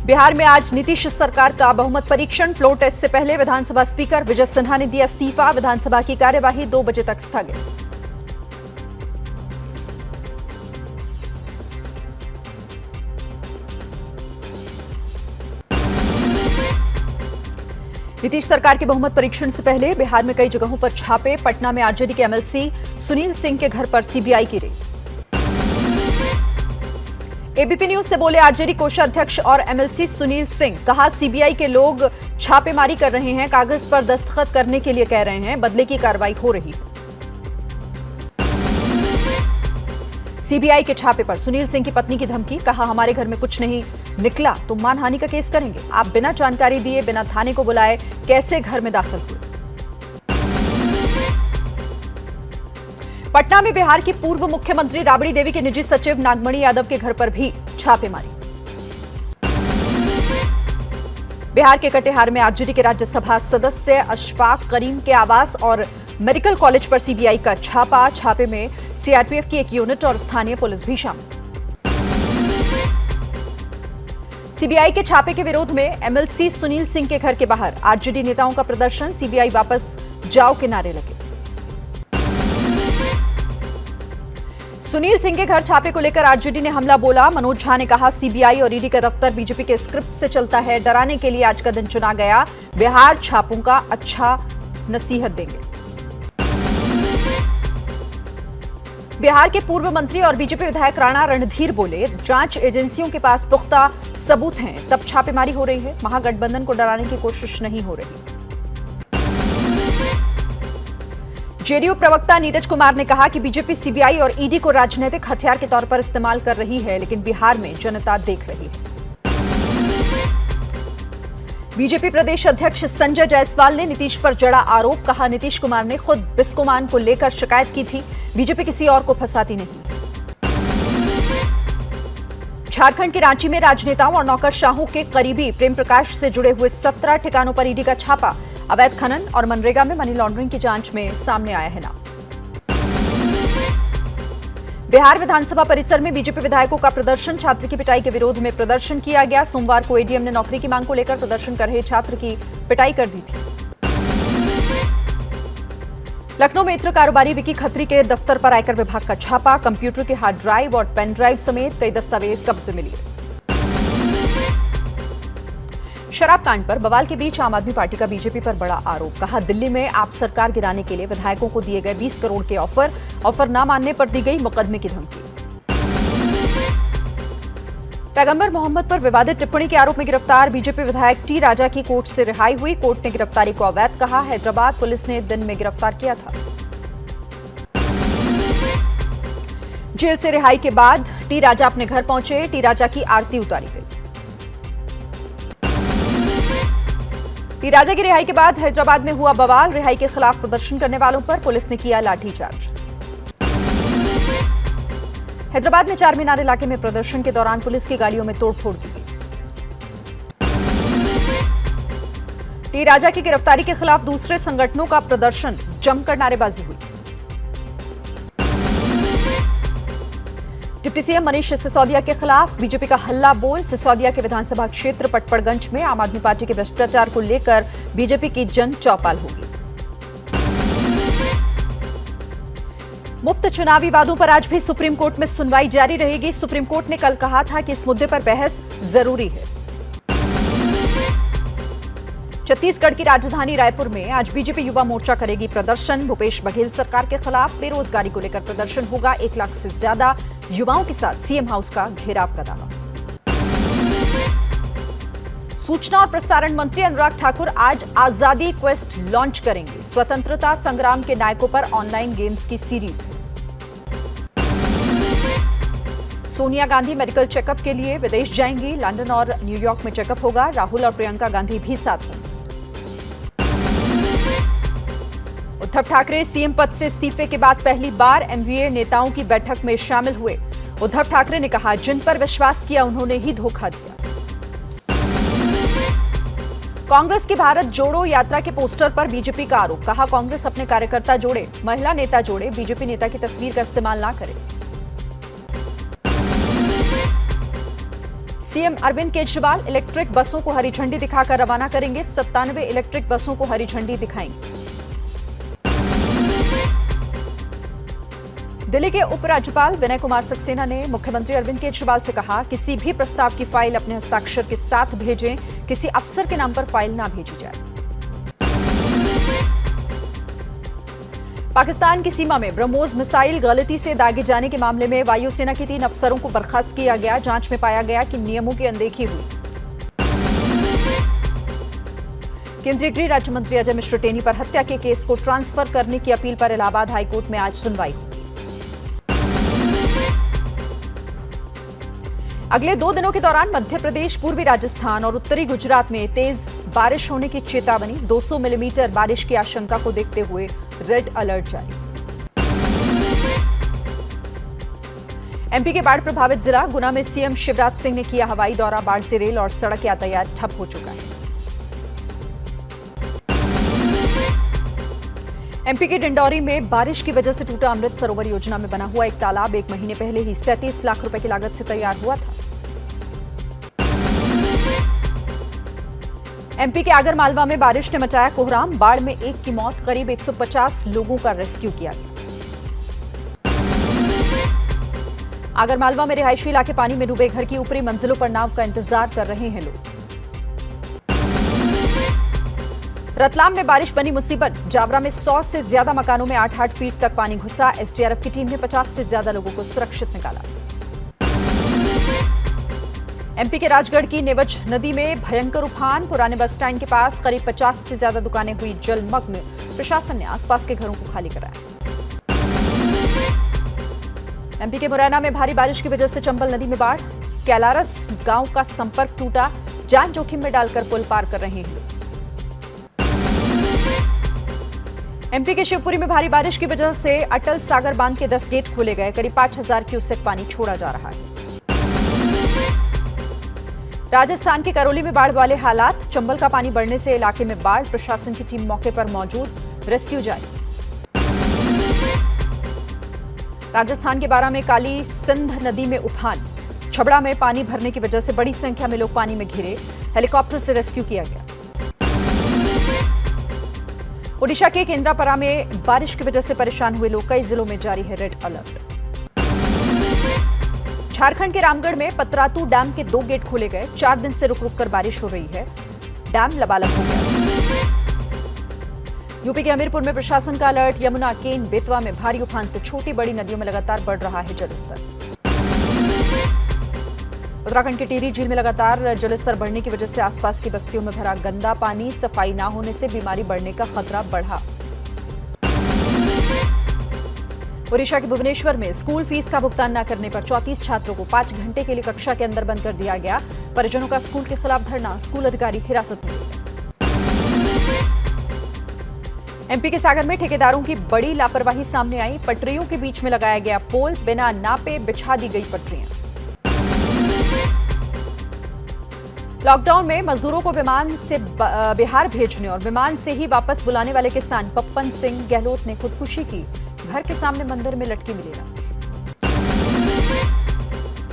बिहार में आज नीतीश सरकार का बहुमत परीक्षण। फ्लोर टेस्ट से पहले विधानसभा स्पीकर विजय सिन्हा ने दिया इस्तीफा। विधानसभा की कार्यवाही 2 बजे तक स्थगित। नीतीश सरकार के बहुमत परीक्षण से पहले बिहार में कई जगहों पर छापे। पटना में आरजेडी के एमएलसी सुनील सिंह के घर पर सीबीआई की रेड। एबीपी न्यूज से बोले आरजेडी कोषाध्यक्ष और एमएलसी सुनील सिंह। कहा सीबीआई के लोग छापेमारी कर रहे हैं, कागज पर दस्तखत करने के लिए कह रहे हैं, बदले की कार्रवाई हो रही है। सीबीआई के छापे पर सुनील सिंह की पत्नी की धमकी। कहा हमारे घर में कुछ नहीं निकला तो मानहानि का केस करेंगे। आप बिना जानकारी दिए, बिना थाने को बुलाए कैसे घर में दाखिल हुए। पटना में बिहार की पूर्व मुख्यमंत्री राबड़ी देवी के निजी सचिव नागमणि यादव के घर पर भी छापेमारी। बिहार के कटिहार में आरजेडी के राज्यसभा सदस्य अशफाक करीम के आवास और मेडिकल कॉलेज पर सीबीआई का छापा। छापे में सीआरपीएफ की एक यूनिट और स्थानीय पुलिस भी शामिल। सीबीआई के छापे के विरोध में एमएलसी सुनील सिंह के घर के बाहर आरजेडी नेताओं का प्रदर्शन। सीबीआई वापस जाओ के नारे लगे। सुनील सिंह के घर छापे को लेकर आरजेडी ने हमला बोला। मनोज झा ने कहा सीबीआई और ईडी का दफ्तर बीजेपी के स्क्रिप्ट से चलता है, डराने के लिए आज का दिन चुना गया। बिहार छापों का अच्छा नसीहत देंगे। बिहार के पूर्व मंत्री और बीजेपी विधायक राणा रणधीर बोले जांच एजेंसियों के पास पुख्ता सबूत हैं, तब छापेमारी हो रही है। महागठबंधन को डराने की कोशिश नहीं हो रही। जेडीयू प्रवक्ता नीरज कुमार ने कहा कि बीजेपी सीबीआई और ईडी को राजनीतिक हथियार के तौर पर इस्तेमाल कर रही है, लेकिन बिहार में जनता देख रही है। बीजेपी प्रदेश अध्यक्ष संजय जायसवाल ने नीतीश पर जड़ा आरोप। कहा नीतीश कुमार ने खुद बिस्कोमान को लेकर शिकायत की थी, बीजेपी किसी और को फंसाती नहीं। झारखंड के रांची में राजनेताओं और नौकरशाहों के करीबी प्रेम प्रकाश से जुड़े हुए 17 ठिकानों पर ईडी का छापा। अवैध खनन और मनरेगा में मनी लॉन्ड्रिंग की जांच में सामने आया है नाम। बिहार विधानसभा परिसर में बीजेपी विधायकों का प्रदर्शन। छात्र की पिटाई के विरोध में प्रदर्शन किया गया। सोमवार को एडीएम ने नौकरी की मांग को लेकर प्रदर्शन कर रहे छात्र की पिटाई कर दी थी। लखनऊ में इत्र कारोबारी विकी खत्री के दफ्तर पर आयकर विभाग का छापा। कंप्यूटर के हार्ड ड्राइव और पेन ड्राइव समेत कई दस्तावेज कब्जे में लिए। शराब कांड पर बवाल के बीच आम आदमी पार्टी का बीजेपी पर बड़ा आरोप। कहा दिल्ली में आप सरकार गिराने के लिए विधायकों को दिए गए 20 करोड़ के ऑफर न मानने पर दी गई मुकदमे की धमकी। पैगंबर मोहम्मद पर विवादित टिप्पणी के आरोप में गिरफ्तार बीजेपी विधायक टी राजा की कोर्ट से रिहाई हुई। कोर्ट ने गिरफ्तारी को अवैध कहा। हैदराबाद पुलिस ने दिन में गिरफ्तार किया था। जेल से रिहाई के बाद टी राजा अपने घर पहुंचे। टी राजा की आरती उतारी गई। टी राजा की रिहाई के बाद हैदराबाद में हुआ बवाल। रिहाई के खिलाफ प्रदर्शन करने वालों पर पुलिस ने किया लाठीचार्ज। हैदराबाद में चार मीनार इलाके में प्रदर्शन के दौरान पुलिस की गाड़ियों में तोड़फोड़ की गई। टी राजा की गिरफ्तारी के खिलाफ दूसरे संगठनों का प्रदर्शन, जमकर नारेबाजी हुई। डिप्टी सीएम मनीष सिसोदिया के खिलाफ बीजेपी का हल्ला बोल। सिसोदिया के विधानसभा क्षेत्र पटपड़गंज में आम आदमी पार्टी के भ्रष्टाचार को लेकर बीजेपी की जन चौपाल होगी। मुफ्त चुनावी वादों पर आज भी सुप्रीम कोर्ट में सुनवाई जारी रहेगी। सुप्रीम कोर्ट ने कल कहा था कि इस मुद्दे पर बहस जरूरी है। छत्तीसगढ़ की राजधानी रायपुर में आज बीजेपी युवा मोर्चा करेगी प्रदर्शन। भूपेश बघेल सरकार के खिलाफ बेरोजगारी को लेकर प्रदर्शन होगा। 1 लाख से ज्यादा युवाओं के साथ सीएम हाउस का घेराव का दावा। सूचना और प्रसारण मंत्री अनुराग ठाकुर आज आजादी क्वेस्ट लॉन्च करेंगे। स्वतंत्रता संग्राम के नायकों पर ऑनलाइन गेम्स की series. Sonia Gandhi medical checkup के लिए विदेश जाएंगी। लंदन और न्यूयॉर्क में चेकअप होगा। राहुल और प्रियंका गांधी भी साथ होंगे। उद्धव ठाकरे सीएम पद से इस्तीफे के बाद पहली बार एमवीए नेताओं की बैठक में शामिल हुए। उद्धव ठाकरे ने कहा जिन पर विश्वास किया उन्होंने ही धोखा दिया। कांग्रेस की भारत जोड़ो यात्रा के पोस्टर पर बीजेपी का आरोप। कहा कांग्रेस अपने कार्यकर्ता जोड़े, महिला नेता जोड़े, बीजेपी नेता की तस्वीर का इस्तेमाल ना करे। सीएम अरविंद केजरीवाल इलेक्ट्रिक बसों को हरी झंडी दिखाकर रवाना करेंगे। 97 इलेक्ट्रिक बसों को हरी झंडी दिखाएंगे। दिल्ली के उपराज्यपाल विनय कुमार सक्सेना ने मुख्यमंत्री अरविंद केजरीवाल से कहा, किसी भी प्रस्ताव की फाइल अपने हस्ताक्षर के साथ भेजें, किसी अफसर के नाम पर फाइल ना भेजी जाए। पाकिस्तान की सीमा में ब्रह्मोस मिसाइल गलती से दागे जाने के मामले में वायुसेना के 3 अफसरों को बर्खास्त किया गया। जांच में पाया गया कि नियमों की अनदेखी हुई। केंद्रीय गृह राज्य मंत्री अजय मिश्र टेनी पर हत्या के केस को ट्रांसफर करने की अपील पर इलाहाबाद हाईकोर्ट में आज सुनवाई हुई। अगले 2 दिनों के दौरान मध्य प्रदेश, पूर्वी राजस्थान और उत्तरी गुजरात में तेज बारिश होने की चेतावनी। 200 मिलीमीटर बारिश की आशंका को देखते हुए रेड अलर्ट जारी। एमपी के बाढ़ प्रभावित जिला गुना में सीएम शिवराज सिंह ने किया हवाई दौरा। बाढ़ से रेल और सड़क यातायात ठप हो चुका है। एमपी के डिंडौरी में बारिश की वजह से टूटा अमृत सरोवर योजना में बना हुआ एक तालाब 1 महीने पहले ही 37 लाख रुपए की लागत से तैयार हुआ था। एमपी के आगरमालवा में बारिश ने मचाया कोहराम। बाढ़ में 1 की मौत, करीब 150 लोगों का रेस्क्यू किया गया। आगरमालवा में रिहायशी इलाके पानी में डूबे। घर की ऊपरी मंजिलों पर नाव का इंतजार कर रहे हैं लोग। रतलाम में बारिश बनी मुसीबत। जावरा में 100 से ज्यादा मकानों में 8-8 फीट तक पानी घुसा। एसडीआरएफ की टीम ने 50 से ज्यादा लोगों को सुरक्षित निकाला। एमपी के राजगढ़ की नेवज नदी में भयंकर उफान। पुराने बस स्टैंड के पास करीब 50 से ज्यादा दुकानें हुई जलमग्न। प्रशासन ने आसपास के घरों को खाली कराया। एमपी के मुरैना में भारी बारिश की वजह से चंबल नदी में बाढ़। कैलारस गांव का संपर्क टूटा। जान जोखिम में डालकर पुल पार कर रहे हैं। एमपी के शिवपुरी में भारी बारिश की वजह से अटल सागर बांध के 10 गेट खोले गए। करीब 5000 क्यूसेक पानी छोड़ा जा रहा है। राजस्थान के करौली में बाढ़ वाले हालात। चंबल का पानी बढ़ने से इलाके में बाढ़। प्रशासन की टीम मौके पर मौजूद, रेस्क्यू जारी। राजस्थान के बारां में काली सिंध नदी में उफान। छबड़ा में पानी भरने की वजह से बड़ी संख्या में लोग पानी में घिरे। हेलीकॉप्टर से रेस्क्यू किया गया। ओडिशा के केंद्रापड़ा में बारिश की वजह से परेशान हुए लोग। कई जिलों में जारी है रेड अलर्ट। झारखंड के रामगढ़ में पतरातू डैम के 2 गेट खोले गए। 4 दिन से रुक रुक कर बारिश हो रही है। डैम लबालब हो गया। यूपी के हमीरपुर में प्रशासन का अलर्ट। यमुना, केन, बेतवा में भारी उफान से छोटी बड़ी नदियों में लगातार बढ़ रहा है जलस्तर। उत्तराखंड के टिहरी झील में लगातार जलस्तर बढ़ने की वजह से आसपास की बस्तियों में भरा गंदा पानी। सफाई न होने से बीमारी बढ़ने का खतरा बढ़ा। ओडिशा के भुवनेश्वर में स्कूल फीस का भुगतान न करने पर 34 छात्रों को 5 घंटे के लिए कक्षा के अंदर बंद कर दिया गया। परिजनों का स्कूल के खिलाफ धरना। स्कूल अधिकारी हिरासत में लिए। एमपी के सागर में ठेकेदारों की बड़ी लापरवाही सामने आई। पटरियों के बीच में लगाया गया पोल। बिना नापे बिछा दी गई पटरियां। लॉकडाउन में मजदूरों को विमान से बिहार भेजने और विमान से ही वापस बुलाने वाले किसान पप्पन सिंह गहलोत ने खुदकुशी की। घर के सामने मंदिर में लटकी मिलेगा।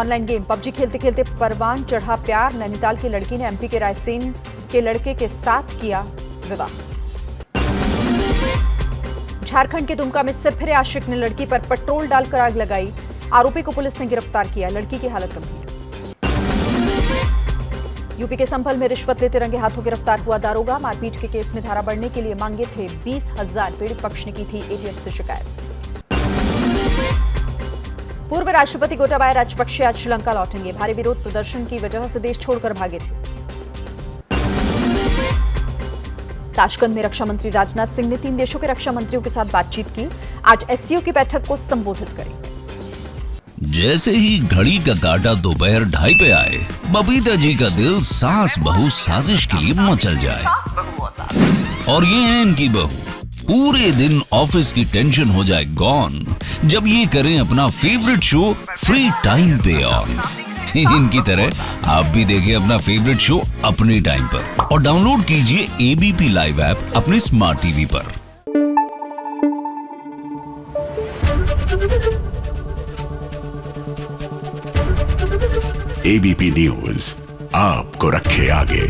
ऑनलाइन गेम पबजी खेलते खेलते परवान चढ़ा प्यार। नैनीताल की लड़की ने एमपी के रायसेन के लड़के के साथ किया विवाह। झारखंड के दुमका में सिरफिरे आशिक ने लड़की पर पेट्रोल डालकर आग लगाई। आरोपी को पुलिस ने गिरफ्तार किया। लड़की की हालत गंभीर। यूपी के संभल में रिश्वत लेते रंगे हाथों गिरफ्तार हुआ दारोगा। मारपीट के केस में धारा बढ़ने के लिए मांगे थे 20,000। पीड़ित पक्ष ने की थी एटीएस से शिकायत। पूर्व राष्ट्रपति गोटाबाया राजपक्षे आज श्रीलंका लौटेंगे। भारी विरोध प्रदर्शन की वजह से देश छोड़कर भागे थे। ताशकंद में रक्षा मंत्री राजनाथ सिंह ने 3 देशों के रक्षा मंत्रियों के साथ बातचीत की। आज एससीओ की बैठक को संबोधित करेंगे। जैसे ही घड़ी का काटा दोपहर 2:30 पे आए, बबीता जी का दिल सास बहू साजिश के लिए मचल जाए। और ये है इनकी बहू, पूरे दिन ऑफिस की टेंशन हो जाए गॉन जब ये करें अपना फेवरेट शो फ्री टाइम पे ऑन। इनकी तरह आप भी देखें अपना फेवरेट शो अपने टाइम पर और डाउनलोड कीजिए एबीपी लाइव ऐप अपने स्मार्ट टीवी पर। एबीपी न्यूज आपको रखे आगे।